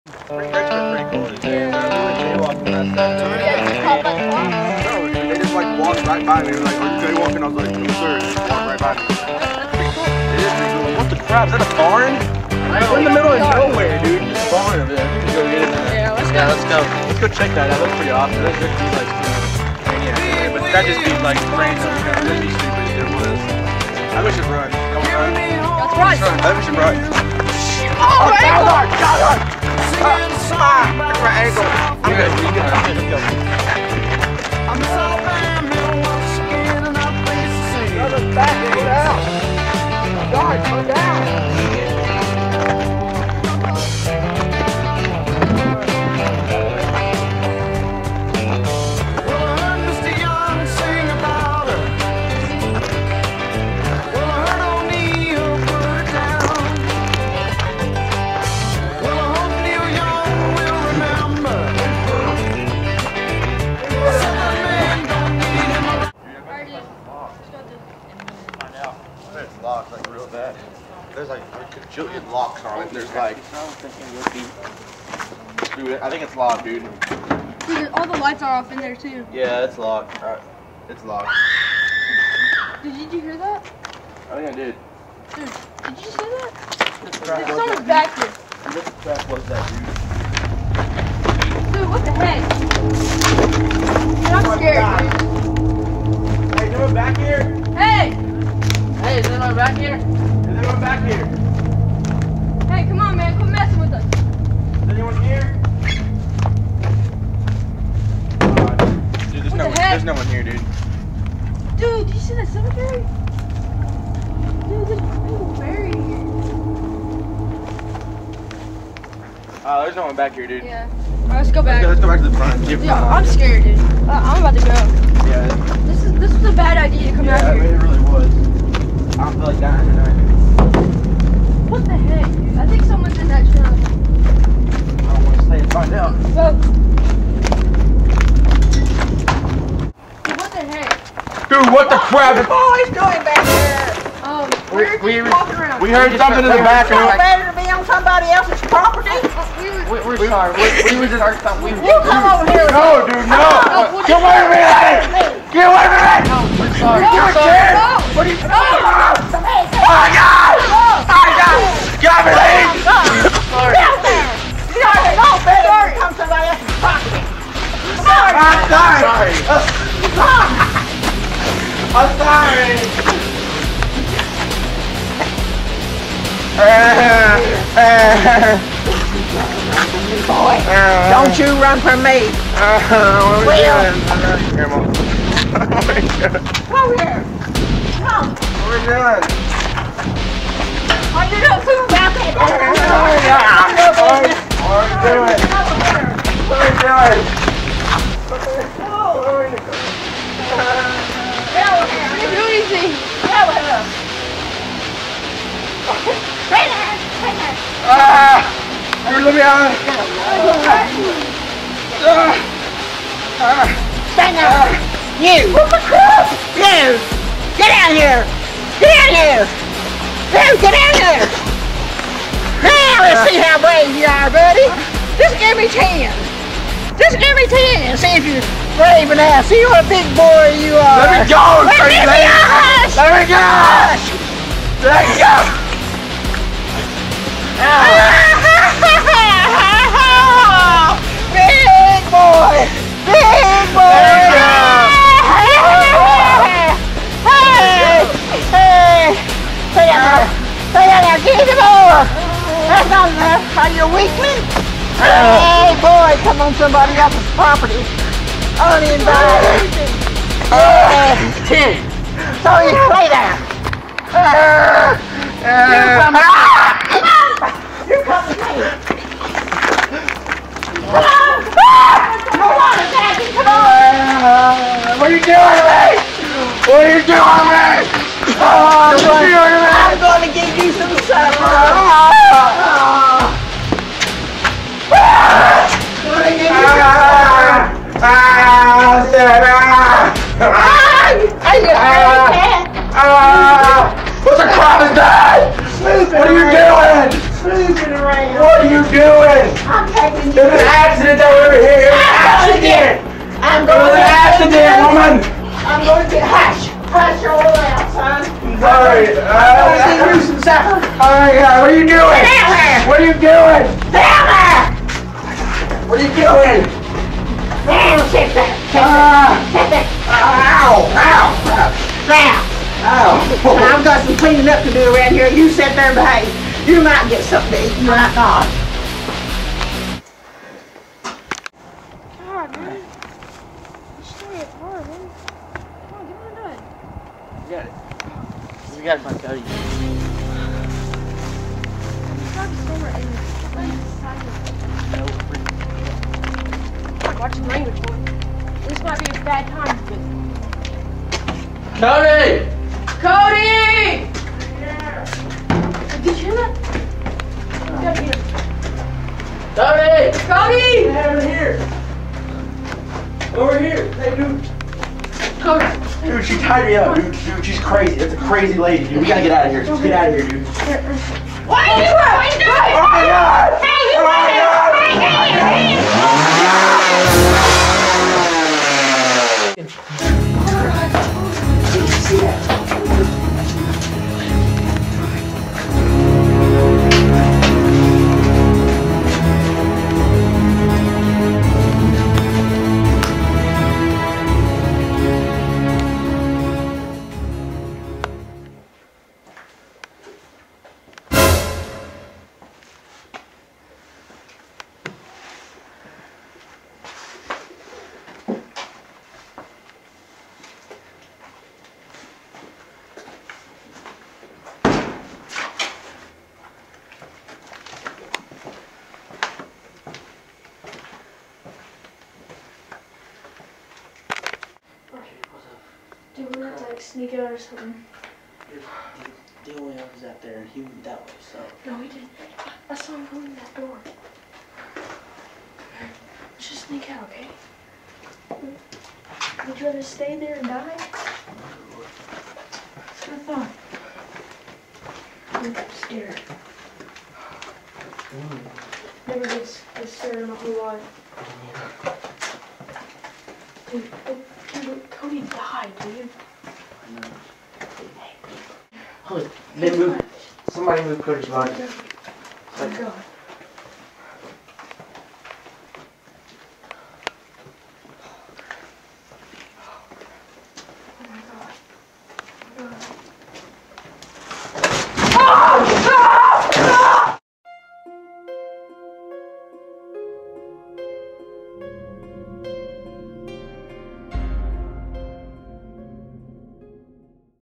Pretty cool to see. No, dude, they just like walked right by me. They were like, "Are you jaywalking?" I was like, "No, sir." Just walked right by me. That's pretty cool. It is pretty cool. What the crap? Is that a barn? We're in the middle of nowhere, dude. There's a barn over there. Let's go get in there. Yeah, let's go. Yeah, let's go. Let's go check that out. That's pretty awesome. That just be like, but that just be like random. That'd be stupid if it was. I wish it run. Don't run. Let's run. I wish it run. Oh, my ankle! That's my ankle. I'm good. Let's go. Brother, back it out. God, come down. Locked like real bad. There's like a bajillion locks on it. There's like, dude, I think it's locked, dude. Dude, all the lights are off in there too. Yeah, it's locked. It's locked. Did you hear that? I think I did. Dude, did you see that? There's someone back here. What the crap was that, dude? Dude, what the heck? Dude, I'm scared, dude. Hey, anyone back here? Hey! Hey, is anyone back here? Is anyone back here? Hey, come on, man. Quit messing with us. Is anyone here? Dude, there's no one here, dude. Dude, did you see that cemetery? Dude, there's people buried here. There's no one back here, dude. Yeah. Alright, let's go back. Let's go back to the front. Yeah, I'm scared, dude. I'm about to go. Yeah. This was a bad idea to come out I mean, here. it really was. I don't feel like dying tonight. What the heck, dude? I think someone's in that truck. I don't want to stay and find out. Well, dude, what the heck? Dude, what the crap? What are you boys doing back there? We were walking around. We heard something in the back. It's not better to be on somebody else's property. We're sorry. We were just something. You come over here. No, dude, no! Get away from me! Get away from me! No, we're sorry. You're scared! What are you? Oh my God! Oh my God! Get me, lady! Sorry. You know better than to come to somebody else's property. I'm sorry! I'm sorry! Boy, don't you run from me. What are we doing? Come over here. Come. What are we doing? What you doing? Who's out there? What are we doing? What are we doing? I didn't do anything. Stay there. Stay there. Dude, let me out. Stay there. You. You. Get out here. Get out here. You, get out here. Now let's see how brave you are, buddy. Just give me 10. Just give me 10 and see if you're brave enough. See what a big boy you are. Let me go, crazy lady. Hush. Let me go. Let me go. Big boy! Big boy! Hey! Stay down there! Give me more! That's not enough! Are you a weakling? Hey boy, come on somebody else's property! Uninvited! So you stay there! You come with me! Come on! Come on, Jackie, come on! What are you doing to me? What are you doing to me? What are you doing to me? I'm going to give you some supper! What the crap is that? was an accident, woman! I'm going to get hush. Hush your way out, son. Alright, I'll see you some supper. Alright, what are you doing? Get out here. What are you doing? Down there. What are you doing? Down, sit there. Ow! Ow! Now, Ow! I've got some cleaning up to do around here. You sit there and behave. You might get something to eat. You might not. God, man. You stay at hard, man. Come on, get one done. We got it. We got it, my Cody. Probably somewhere in watching language, boy. This might be a bad time for me. Cody! Cody! Did you hear that? You gotta be Cody! Cody! Over here! Over here! Hey, dude! Cody! Dude, she tied me up, dude. Dude, she's crazy. That's a crazy lady, dude. We gotta get out of here. Just get out of here, dude. What are you doing? What are you doing? Oh my god! Hey, you Oh my god! Dude, we're gonna like sneak out or something. The only one was out there and he went that way, so. No, we didn't. I saw him going in that door. Let's just sneak out, okay? Would you rather stay there and die? That's what I thought. I'm scared. Never gets scared in my whole life. Dude, Cody died, dude. Hold it. They moved. Somebody moved Cody's body. Oh, God.